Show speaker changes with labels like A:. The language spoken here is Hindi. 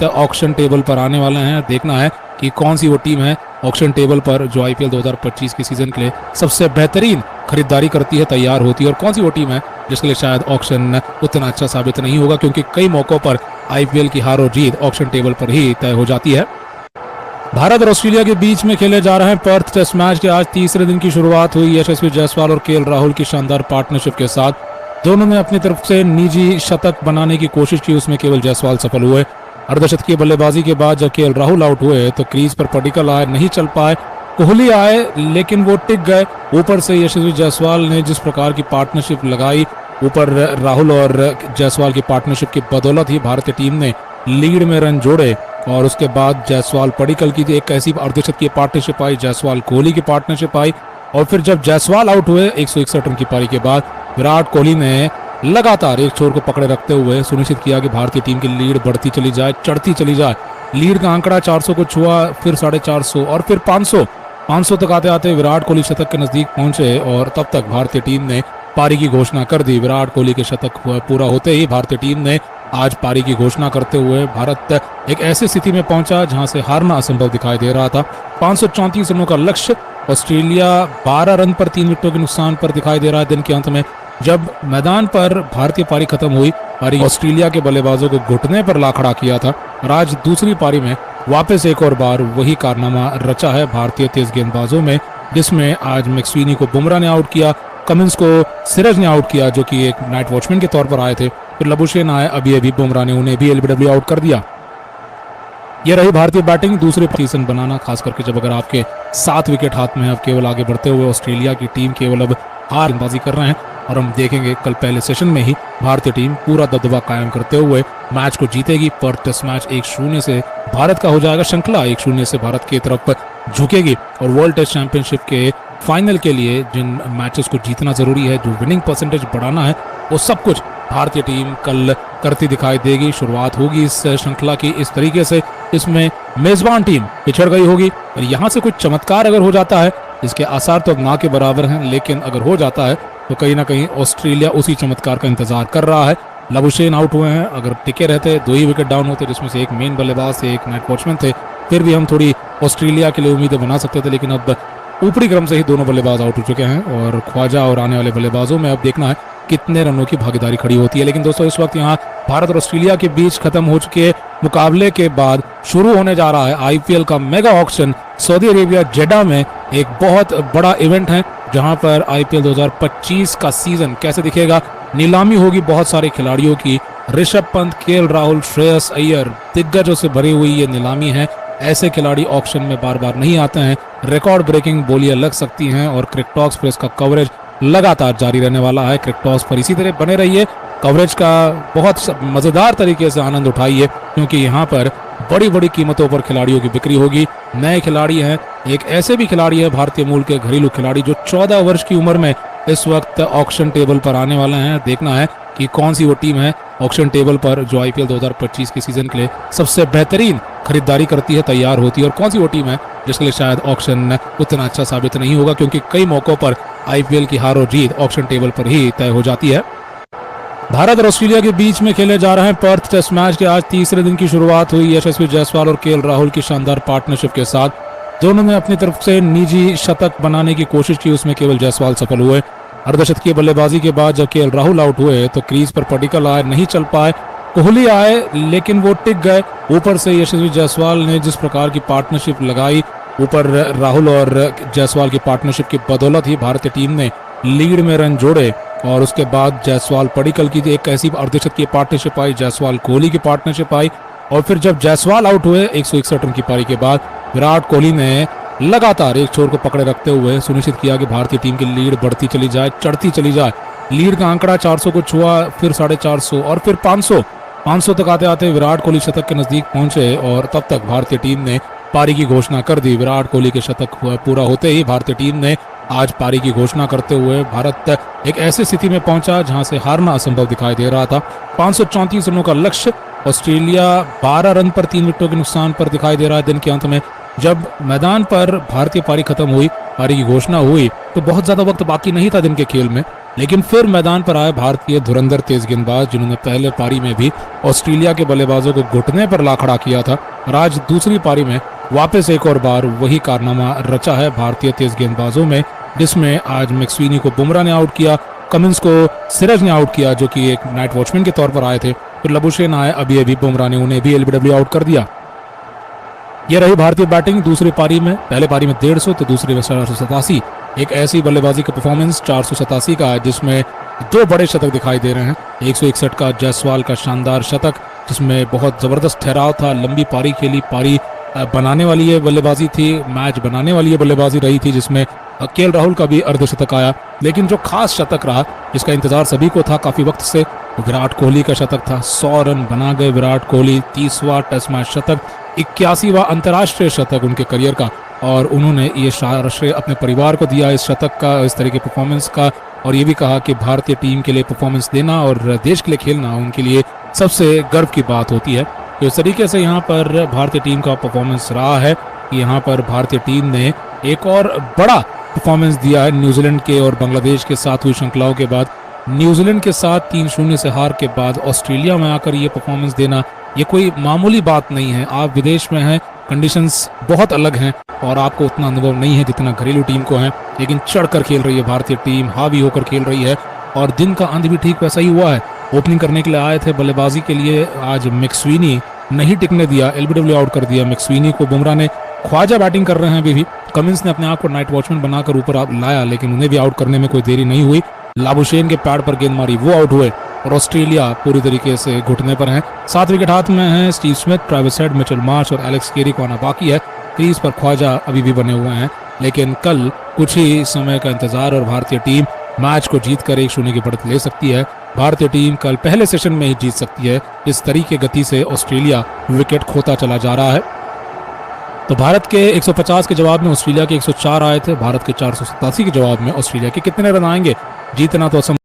A: ऑक्शन टेबल पर आने वाले हैं। देखना है कि कौन सी वो टीम है ऑक्शन टेबल पर जो आईपीएल 2025 के सीजन के लिए सबसे बेहतरीन खरीदारी करती है, तैयार होती है, और कौन सी वो टीम है जिसके लिए शायद ऑक्शन उतना अच्छा साबित नहीं होगा, क्योंकि कई मौकों पर आईपीएल की हार और जीत ऑक्शन टेबल पर ही तय हो जाती है। भारत और ऑस्ट्रेलिया के बीच में खेले जा रहे हैं पर्थ टेस्ट मैच के आज तीसरे दिन की शुरुआत हुई यशस्वी जायसवाल और केएल राहुल की शानदार पार्टनरशिप के साथ। दोनों ने अपनी तरफ से निजी शतक बनाने की कोशिश की, उसमें केवल जायसवाल सफल हुए। अर्धशतकीय बल्लेबाजी के बाद जब केएल राहुल आउट हुए तो क्रीज पर पडिक्कल आए, नहीं चल पाए। कोहली आए लेकिन वो टिक गए। ऊपर से यशस्वी जायसवाल ने जिस प्रकार की पार्टनरशिप लगाई, ऊपर राहुल और जायसवाल की पार्टनरशिप की बदौलत ही भारतीय टीम ने लीड में रन जोड़े। और उसके बाद जायसवाल पडिक्कल की एक ऐसी अर्धशतकीय पार्टनरशिप आई, जायसवाल कोहली की पार्टनरशिप आई। और फिर जब जायसवाल आउट हुए 161 रन की पारी के बाद, विराट कोहली ने लगातार एक छोर को पकड़े रखते हुए सुनिश्चित किया कि भारतीय टीम की लीड बढ़ती चली जाए, चढ़ती चली जाए। लीड का आंकड़ा 400 को छुआ, फिर 450 और फिर 500 तक आते आते विराट कोहली शतक के नजदीक पहुंचे और तब तक भारतीय टीम ने पारी की घोषणा कर दी। विराट कोहली के शतक पूरा होते ही भारतीय टीम ने आज पारी की घोषणा करते हुए भारत एक ऐसी स्थिति में पहुंचा जहां से हारना असंभव दिखाई दे रहा था। 534 रनों का लक्ष्य ऑस्ट्रेलिया 12 रन पर 3 विकेटों के नुकसान पर दिखाई दे रहा है। दिन के अंत में जब मैदान पर भारतीय पारी खत्म हुई, पारी ऑस्ट्रेलिया के बल्लेबाजों को घुटने पर ला खड़ा किया था और आज दूसरी पारी में वापस एक और बार वही कारनामा रचा है भारतीय तेज गेंदबाजों में, जिसमें आज मैक्सवेनी को बुमराह ने आउट किया, कमिंस को सिराज ने आउट किया जो कि एक नाइट वॉचमैन के तौर पर आए थे, फिर लबुशेन आए, अभी बुमराह ने उन्हें भी एलबीडब्ल्यू आउट कर दिया। ये रही भारतीय बैटिंग। दूसरे पोजीशन बनाना, खास करके जब अगर आपके 7 विकेट हाथ में है, अब केवल आगे बढ़ते हुए ऑस्ट्रेलिया की टीम केवल अब हार गेंदबाजी कर रहे हैं और हम देखेंगे कल पहले सेशन में ही भारतीय टीम पूरा दबदबा कायम करते हुए मैच को जीतेगी। पर्थ टेस्ट मैच 1-0 से भारत का हो जाएगा, श्रृंखला 1-0 से भारत की तरफ झुकेगी और वर्ल्ड टेस्ट चैंपियनशिप के फाइनल के लिए जिन मैचेस को जीतना जरूरी है, जो विनिंग परसेंटेज बढ़ाना है, वो सब कुछ भारतीय टीम कल करती दिखाई देगी। शुरुआत होगी इस श्रृंखला की इस तरीके से, इसमें मेजबान टीम पिछड़ गई होगी और यहाँ से कुछ चमत्कार अगर हो जाता है, इसके आसार तो अब ना के बराबर हैं, लेकिन अगर हो जाता है तो कहीं ना कहीं ऑस्ट्रेलिया उसी चमत्कार का इंतजार कर रहा है। लबुशेन आउट हुए हैं, अगर टिके रहते 2 ही विकेट डाउन होते, जिसमें से एक मेन बल्लेबाज थे, एक नाइट वॉचमैन थे, फिर भी हम थोड़ी ऑस्ट्रेलिया के लिए उम्मीदें बना सकते थे, लेकिन अब ऊपरी क्रम से ही दोनों बल्लेबाज आउट हो चुके हैं और ख्वाजा और आने वाले बल्लेबाजों में अब देखना है कितने रनों की भागीदारी खड़ी होती है। लेकिन दोस्तों इस वक्त यहाँ भारत और ऑस्ट्रेलिया के बीच खत्म हो चुके मुकाबले के बाद शुरू होने जा रहा है आईपीएल का मेगा ऑक्शन सऊदी अरेबिया जेडा में। एक बहुत बड़ा इवेंट है जहां पर आईपीएल 2025 का सीजन कैसे दिखेगा, नीलामी होगी बहुत सारे खिलाड़ियों की। ऋषभ पंत, केएल राहुल, श्रेयस अय्यर, दिग्गजों से भरी हुई ये नीलामी है। ऐसे खिलाड़ी ऑक्शन में बार बार नहीं आते हैं। रिकॉर्ड ब्रेकिंग बोलियां लग सकती हैं और क्रिकटॉक्स पर इसका कवरेज लगातार जारी रहने वाला है। क्रिकटॉक्स पर इसी तरह बने रहिए, कवरेज का बहुत मजेदार तरीके से आनंद उठाइए, क्योंकि यहाँ पर बड़ी बड़ी कीमतों पर खिलाड़ियों की बिक्री होगी। नए खिलाड़ी हैं, एक ऐसे भी खिलाड़ी है भारतीय मूल के घरेलू खिलाड़ी जो 14 वर्ष की उम्र में इस वक्त ऑक्शन टेबल पर आने वाले हैं। देखना है कि कौन सी वो टीम है ऑक्शन टेबल पर जो आईपीएल 2025 के सीजन के लिए सबसे बेहतरीन खरीदारी करती है, तैयार होती है, और कौन सी वो टीम है जिसके लिए शायद ऑक्शन उतना अच्छा साबित नहीं होगा, क्योंकि कई मौकों पर आईपीएल की हार और जीत ऑक्शन टेबल पर ही तय हो जाती है। भारत और ऑस्ट्रेलिया के बीच में खेले जा रहे हैं पर्थ टेस्ट मैच के आज तीसरे दिन की शुरुआत हुई यशस्वी जायसवाल और केएल राहुल की शानदार पार्टनरशिप के साथ। दोनों ने अपनी तरफ से निजी शतक बनाने की कोशिश की, उसमें केवल जायसवाल सफल हुए। अर्धशतकीय बल्लेबाजी के बाद जब केएल राहुल आउट हुए तो क्रीज पर पडिक्कल आए, नहीं चल पाए। कोहली आए लेकिन वो टिक गए। ऊपर से यशस्वी जायसवाल ने जिस प्रकार की पार्टनरशिप लगाई, ऊपर राहुल और जायसवाल की पार्टनरशिप की बदौलत ही भारतीय टीम ने लीड में रन जोड़े। और उसके बाद जायसवाल पडिक्कल की एक ऐसी अर्धशतकीय पार्टनरशिप आई, जायसवाल कोहली की पार्टनरशिप आई। और फिर जब जायसवाल आउट हुए 161 रन की पारी के बाद, विराट कोहली ने लगातार एक छोर को पकड़े रखते हुए सुनिश्चित किया कि भारतीय टीम की लीड बढ़ती चली जाए, चढ़ती चली जाए। लीड का आंकड़ा 400 को छुआ, फिर 450 और फिर 500 तक आते आते विराट कोहली शतक के नजदीक पहुंचे और तब तक भारतीय टीम ने पारी की घोषणा कर दी। विराट कोहली के शतक पूरा होते ही भारतीय टीम ने आज पारी की घोषणा करते हुए भारत एक ऐसी स्थिति में पहुंचा जहां से हारना असंभव दिखाई दे रहा था। 534 रनों का लक्ष्य ऑस्ट्रेलिया 12 रन पर 3 विकेटों के नुकसान पर दिखाई दे रहा है। दिन के अंत में जब मैदान पर भारतीय पारी खत्म हुई, पारी की घोषणा हुई, तो बहुत ज्यादा वक्त बाकी नहीं था दिन के खेल में, लेकिन फिर मैदान पर आए भारतीय धुरंधर तेज गेंदबाज, जिन्होंने पहले पारी में भी ऑस्ट्रेलिया के बल्लेबाजों को घुटने पर ला खड़ा किया था और आज दूसरी पारी में वापस एक और बार वही कारनामा रचा है भारतीय तेज गेंदबाजों में, जिसमें आज मैक्सवेनी को बुमराह ने आउट किया, कमिंस को सिराज ने आउट किया जो कि एक नाइट वॉचमैन के तौर पर आए थे, फिर लबुशेन आए, अभी बुमराह ने उन्हें भी एलबीडब्ल्यू आउट कर दिया। ये रही भारतीय बैटिंग दूसरी पारी में, पहले पारी में 150 तो दूसरी में 487। एक ऐसी बल्लेबाजी का परफॉर्मेंस 487 का जिसमें दो बड़े शतक दिखाई दे रहे हैं। 161 का जायसवाल का शानदार शतक जिसमें बहुत जबरदस्त ठहराव था, लंबी पारी खेली, पारी बनाने वाली ये बल्लेबाजी थी, मैच बनाने वाली ये बल्लेबाजी रही थी, जिसमें केएल राहुल का भी अर्धशतक आया। लेकिन जो खास शतक रहा जिसका इंतजार सभी को था काफी वक्त से, विराट कोहली का शतक था। 100 रन बना गए विराट कोहली, 30वां टेस्ट मैच शतक, 81वां अंतर्राष्ट्रीय शतक उनके करियर का, और उन्होंने ये श्रेय अपने परिवार को दिया इस शतक का, इस तरह के परफॉर्मेंस का, और ये भी कहा कि भारतीय टीम के लिए परफॉर्मेंस देना और देश के लिए खेलना उनके लिए सबसे गर्व की बात होती है। तो इस तरीके से यहाँ पर भारतीय टीम का परफॉर्मेंस रहा है। यहाँ पर भारतीय टीम ने एक और बड़ा परफॉर्मेंस दिया है न्यूजीलैंड के और बांग्लादेश के साथ हुई श्रृंखलाओं के बाद। न्यूजीलैंड के साथ 3-0 से हार के बाद ऑस्ट्रेलिया में आकर ये परफॉर्मेंस देना ये कोई मामूली बात नहीं है। आप विदेश में हैं, कंडीशंस बहुत अलग हैं और आपको उतना अनुभव नहीं है जितना घरेलू टीम को है, लेकिन चढ़कर खेल रही है भारतीय टीम, हावी होकर खेल रही है और दिन का अंत भी ठीक वैसा ही हुआ है। ओपनिंग करने के लिए आए थे बल्लेबाजी के लिए, आज मैक्सवेनी नहीं टिकने दिया, एलबीडब्ल्यू आउट कर दिया मैक्सवेनी को। बुमराह ने, ख्वाजा बैटिंग कर रहे हैं अभी भी, कमिंस ने अपने आप को नाइट वॉचमैन बनाकर ऊपर लाया, लेकिन उन्हें भी आउट करने में कोई देरी नहीं हुई। लाबुशेन के पैड पर गेंद मारी, वो आउट हुए और ऑस्ट्रेलिया पूरी तरीके से घुटने पर है। 7 विकेट हाथ में हैं Steve Smith, Travis head, Mitchell Marsh और एलेक्स कैरी को आना बाकी है। क्रीज पर ख्वाजा अभी भी बने हुए हैं, लेकिन कल कुछ ही समय का इंतजार और भारतीय टीम मैच को जीतकर 1-0 की बढ़त ले सकती है। भारतीय टीम कल पहले सेशन में ही जीत सकती है। इस तरीके गति से ऑस्ट्रेलिया विकेट खोता चला जा रहा है। तो भारत के 150 के जवाब में ऑस्ट्रेलिया के 104 आए थे, भारत के 487 के जवाब में ऑस्ट्रेलिया के कितने रन आएंगे, जीतना तो असंभव